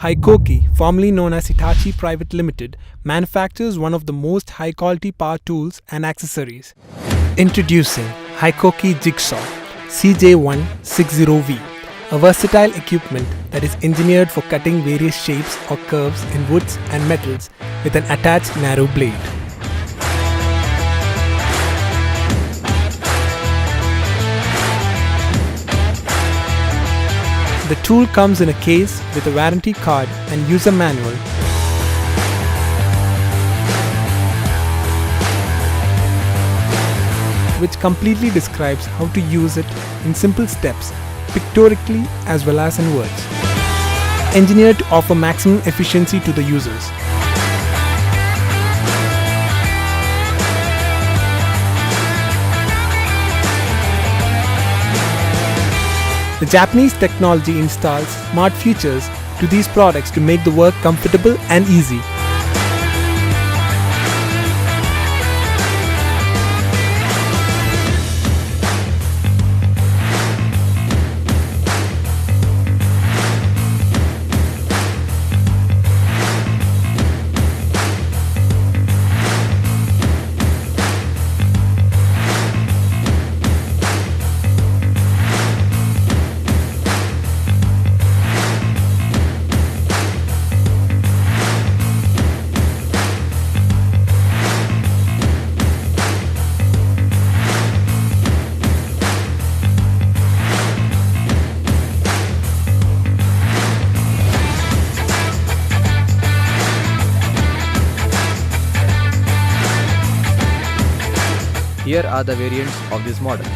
HiKOKI, formerly known as Hitachi Private Limited, manufactures one of the most high-quality power tools and accessories. Introducing HiKOKI Jigsaw CJ160V, a versatile equipment that is engineered for cutting various shapes or curves in woods and metals with an attached narrow blade. The tool comes in a case with a warranty card and user manual. Which completely describes how to use it in simple steps, pictorially as well as in words. Engineered to offer maximum efficiency to the users. The Japanese technology installs smart features to these products to make the work comfortable and easy. Here are the variants of this model.